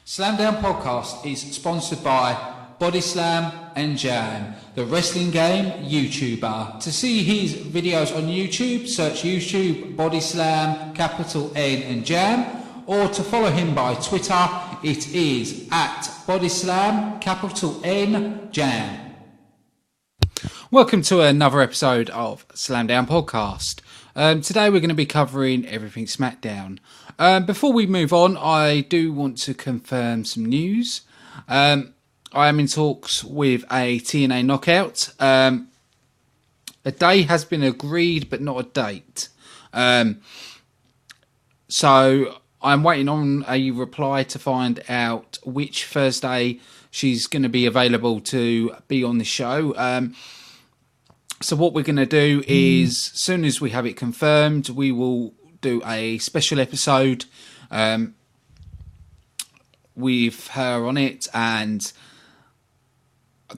Slamdown podcast is sponsored by Body Slam and Jam, the wrestling game YouTuber. To see his videos on YouTube, search YouTube Body Slam, capital N and Jam, or to follow him by Twitter, it is at Body Slam, capital N Jam. Welcome to another episode of Slamdown podcast. Today we're going to be covering everything Smackdown. Before we move on, I do want to confirm some news. I am in talks with a TNA knockout. A day has been agreed, but not a date. So I'm waiting on a reply to find out which Thursday she's going to be available to be on the show. So what we're going to do is, as soon as we have it confirmed, we will do a special episode with her on it, and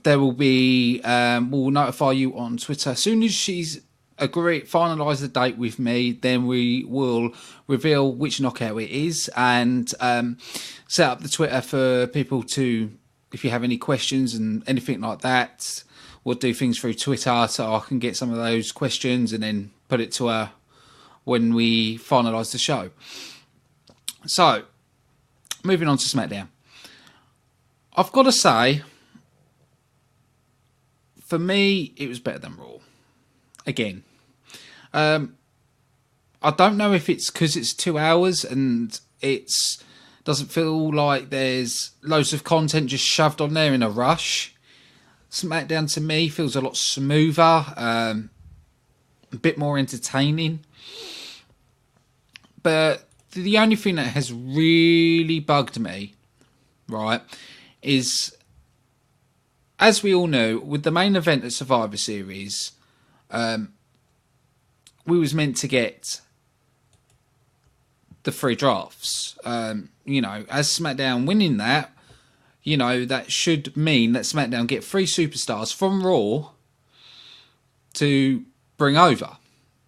there will be, we'll notify you on Twitter. As soon as she's finalise the date with me, then we will reveal which knockout it is and set up the Twitter for people to, if you have any questions and anything like that, we'll do things through Twitter so I can get some of those questions and then put it to her when we finalise the show. So, moving on to SmackDown. I've got to say, for me, it was better than Raw. Again. I don't know if it's because it's 2 hours and it's doesn't feel like there's loads of content just shoved on there in a rush. SmackDown to me feels a lot smoother, a bit more entertaining. But the only thing that has really bugged me, right, is, as we all know, with the main event at Survivor Series, we was meant to get the 3 drafts. As SmackDown winning that, that should mean that SmackDown get 3 superstars from Raw to bring over.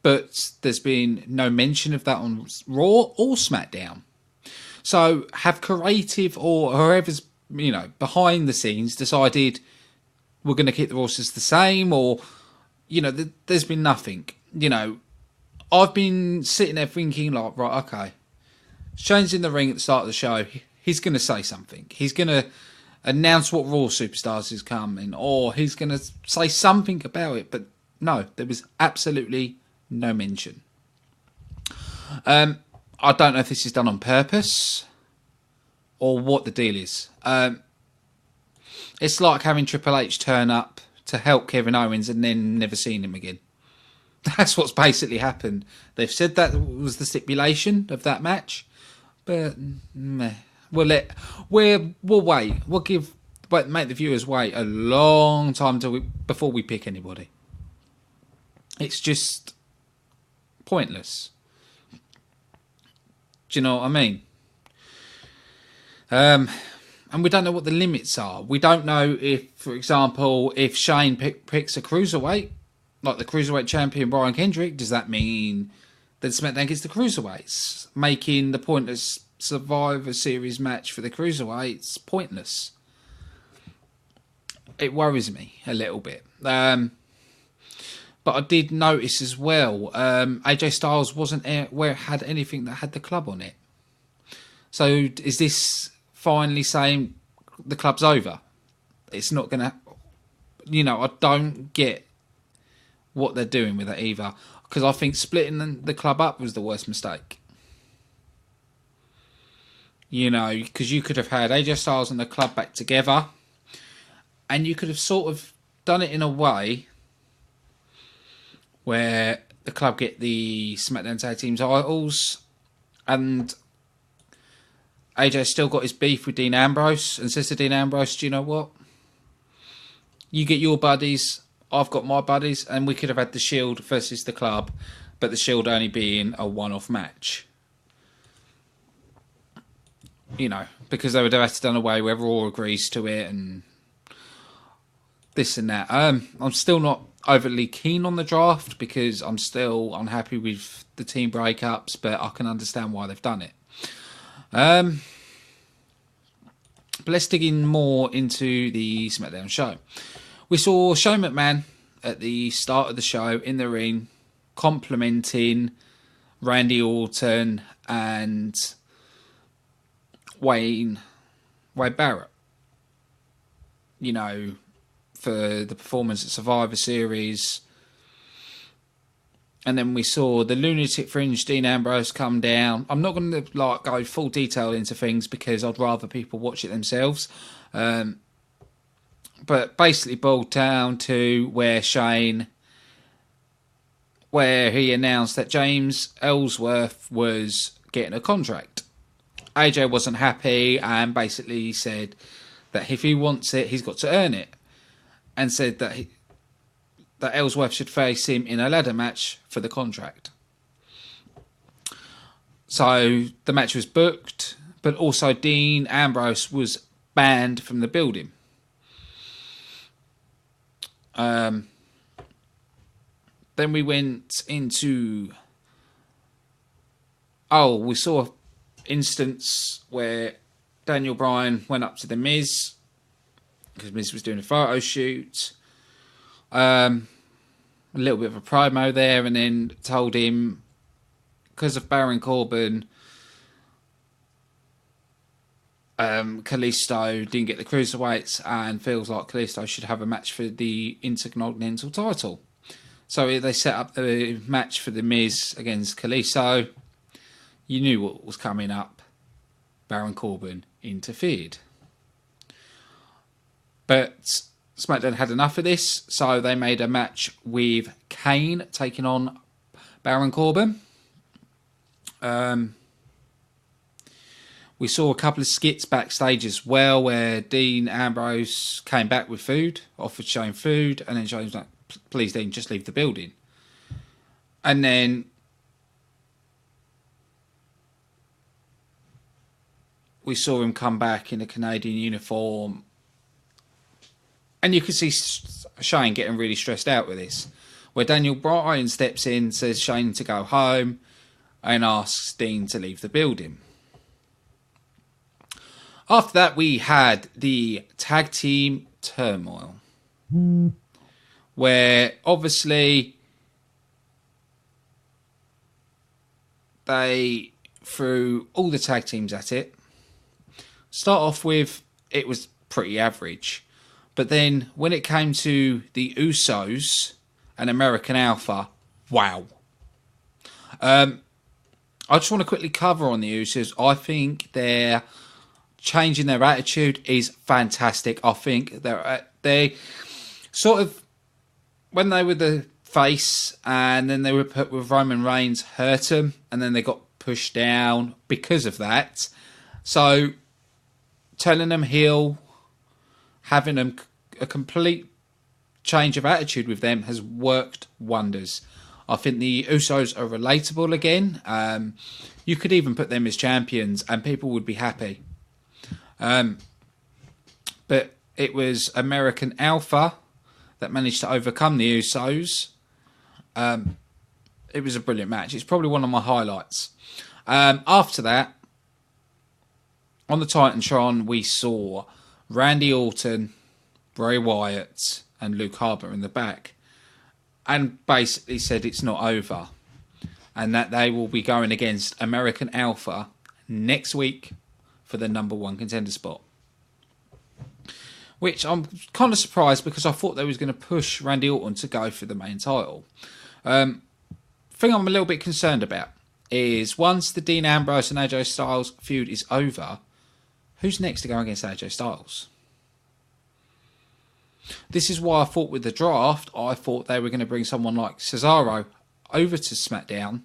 But there's been no mention of that on Raw or SmackDown. So have creative or whoever's, behind the scenes decided we're going to keep the rosters the same, or, there's been nothing. I've been sitting there thinking like, right, okay, Shane's in the ring at the start of the show. He's going to say something. He's going to announce what Raw superstars is coming, or he's going to say something about it. But no, there was absolutely no mention. I don't know if this is done on purpose or what the deal is. It's like having Triple H turn up to help Kevin Owens and then never seen him again. That's what's basically happened. They've said that was the stipulation of that match, but meh. We'll wait. Make the viewers wait a long time before we pick anybody. It's just pointless. Do you know what I mean? And we don't know what the limits are. We don't know if, for example, if Shane picks a cruiserweight, like the cruiserweight champion Brian Kendrick, does that mean that SmackDown gets the cruiserweights, making the pointless Survivor Series match for the cruiserweights pointless? It worries me a little bit. But I did notice as well, AJ Styles wasn't had anything that had the club on it. So is this finally saying the club's over? It's not going to... I don't get what they're doing with it either. Because I think splitting the club up was the worst mistake. Because you could have had AJ Styles and the club back together, and you could have sort of done it in a way where the club get the SmackDown Tag Team titles, and AJ still got his beef with Dean Ambrose, and says to Dean Ambrose, do you know what? You get your buddies, I've got my buddies, and we could have had the Shield versus the club, but the Shield only being a one-off match. Because they would have had to done away whether Raw agrees to it and this and that. I'm still not overly keen on the draft because I'm still unhappy with the team breakups, but I can understand why they've done it. But let's dig in more into the SmackDown show. We saw Shane McMahon at the start of the show in the ring complimenting Randy Orton and Wade Barrett, you know, for the performance at Survivor Series. And then we saw the Lunatic Fringe, Dean Ambrose, come down. I'm not going to go full detail into things because I'd rather people watch it themselves. But basically boiled down to where he announced that James Ellsworth was getting a contract. AJ wasn't happy and basically said that if he wants it, he's got to earn it. And said that that Ellsworth should face him in a ladder match for the contract. So the match was booked, but also Dean Ambrose was banned from the building. Then we went into... we saw an instance where Daniel Bryan went up to The Miz, because Miz was doing a photo shoot. A little bit of a promo there, and then told him, because of Baron Corbin, Kalisto didn't get the cruiserweights and feels like Kalisto should have a match for the Intercontinental title. So they set up the match for The Miz against Kalisto. You knew what was coming up. Baron Corbin interfered. But SmackDown had enough of this, so they made a match with Kane taking on Baron Corbin. We saw a couple of skits backstage as well, where Dean Ambrose came back with food, offered Shane food, and then Shane was like, please, Dean, just leave the building. And then we saw him come back in a Canadian uniform. And you could see Shane getting really stressed out with this, where Daniel Bryan steps in, says Shane to go home, and asks Dean to leave the building. After that, we had the tag team turmoil, where obviously they threw all the tag teams at it. Start off with, it was pretty average. But then when it came to the Usos and American Alpha, wow. I just want to quickly cover on the Usos. I think they're changing their attitude is fantastic. I think they sort of, when they were the face and then they were put with Roman Reigns, hurt them, and then they got pushed down because of that. So telling them heel, having them a complete change of attitude with them has worked wonders. I think the Usos are relatable again. You could even put them as champions and people would be happy. But it was American Alpha that managed to overcome the Usos. It was a brilliant match. It's probably one of my highlights. After that, on the Titantron, we saw Randy Orton, Bray Wyatt, and Luke Harper in the back, and basically said it's not over, and that they will be going against American Alpha next week for the number one contender spot. Which I'm kind of surprised, because I thought they was going to push Randy Orton to go for the main title. Thing I'm a little bit concerned about is once the Dean Ambrose and AJ Styles feud is over, who's next to go against AJ Styles? This is why I thought with the draft, I thought they were going to bring someone like Cesaro over to SmackDown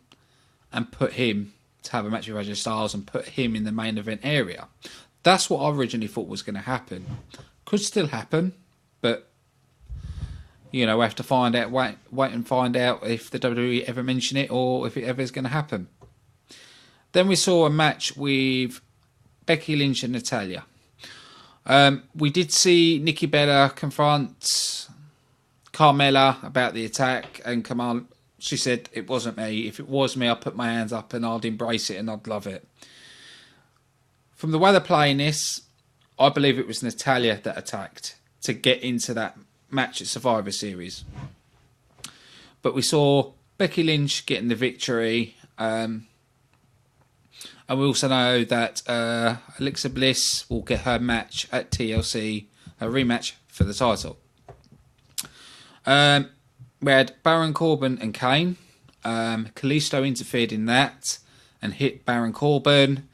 and put him to have a match with AJ Styles and put him in the main event area. That's what I originally thought was going to happen. Could still happen, but you know, we have to find out, wait and find out if the WWE ever mention it or if it ever is going to happen. Then we saw a match with Becky Lynch and Natalya. We did see Nikki Bella confront Carmella about the attack, and she said, it wasn't me. If it was me, I'd put my hands up and I'd embrace it and I'd love it. From the way they're playing this, I believe it was Natalya that attacked to get into that match at Survivor Series. But we saw Becky Lynch getting the victory. And we also know that Alexa Bliss will get her match at TLC, her rematch for the title. We had Baron Corbin and Kane. Kalisto interfered in that and hit Baron Corbin.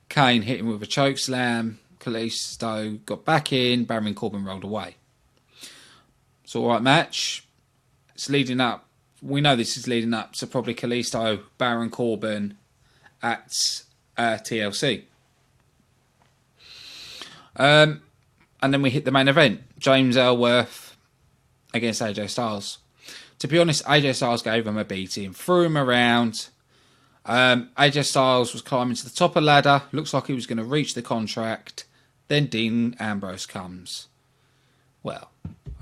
Kane hit him with a chokeslam. Kalisto got back in. Baron Corbin rolled away. It's all right match. It's leading up. We know this is leading up to probably Kalisto, Baron Corbin at TLC. And then we hit the main event. James Ellsworth against AJ Styles. To be honest, AJ Styles gave him a beating. Threw him around. AJ Styles was climbing to the top of the ladder. Looks like he was going to reach the contract. Then Dean Ambrose comes. Well,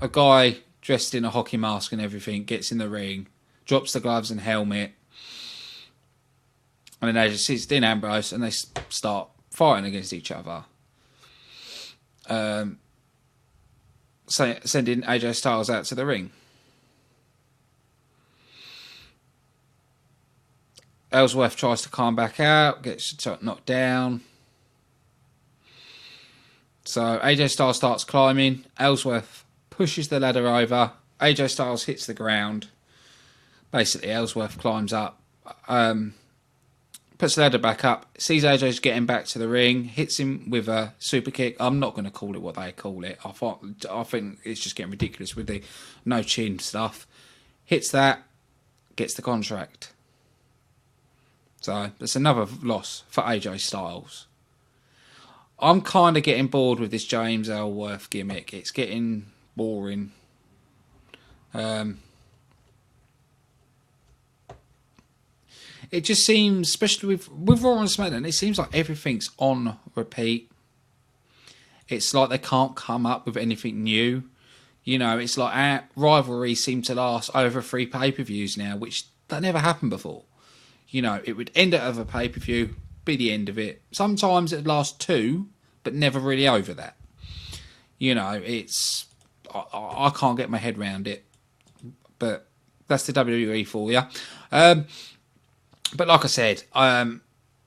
a guy dressed in a hockey mask and everything gets in the ring, drops the gloves and helmet, and then AJ sees Dean Ambrose and they start fighting against each other. Sending AJ Styles out to the ring. Ellsworth tries to climb back out, gets knocked down. So AJ Styles starts climbing. Ellsworth pushes the ladder over. AJ Styles hits the ground. Basically, Ellsworth climbs up, puts the ladder back up, sees AJ's getting back to the ring, hits him with a super kick. I'm not going to call it what they call it. I think it's just getting ridiculous with the no chin stuff. Hits that, gets the contract. So that's another loss for AJ Styles. I'm kind of getting bored with this James Ellsworth gimmick. It's getting boring. It just seems, especially with Raw and SmackDown, it seems like everything's on repeat. It's like they can't come up with anything new. You know, it's like our rivalries seem to last over 3 pay-per-views now, which that never happened before. You know, it would end at a pay-per-view, be the end of it. Sometimes it'd last 2, but never really over that. You know, it's... I can't get my head around it. But that's the WWE for you. But like I said,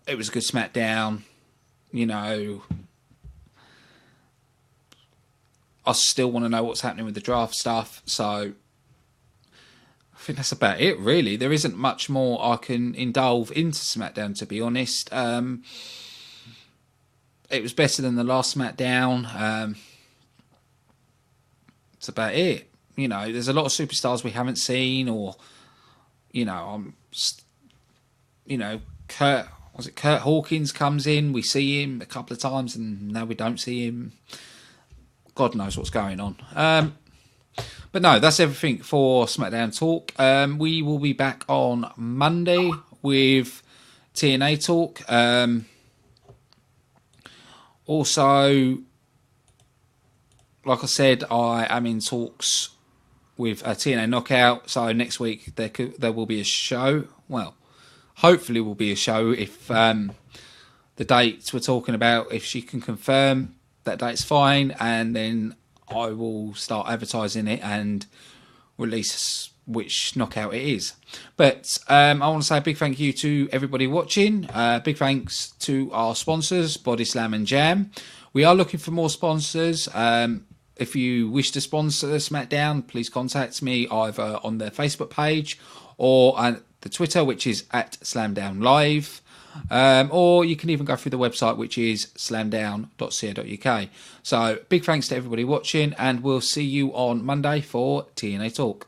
it was a good SmackDown. You know, I still want to know what's happening with the draft stuff. So I think that's about it, really. There isn't much more I can indulge into SmackDown, to be honest. It was better than the last SmackDown. That's about it. You know, there's a lot of superstars we haven't seen, or, you know, Kurt Hawkins comes in, we see him a couple of times, and now we don't see him. God knows what's going on. But no, that's everything for SmackDown Talk. We will be back on Monday with TNA Talk. Also, like I said, I am in talks with TNA Knockout. So next week there will be a show. Well, hopefully will be a show if the dates we're talking about, if she can confirm that date's fine, and then I will start advertising it and release which knockout it is. But I want to say a big thank you to everybody watching. Big thanks to our sponsors, Body Slam and Jam. We are looking for more sponsors. If you wish to sponsor SmackDown, please contact me either on their Facebook page or at the Twitter, which is at SlamDownLive. Or you can even go through the website, which is slamdown.co.uk. So big thanks to everybody watching, and we'll see you on Monday for TNA Talk.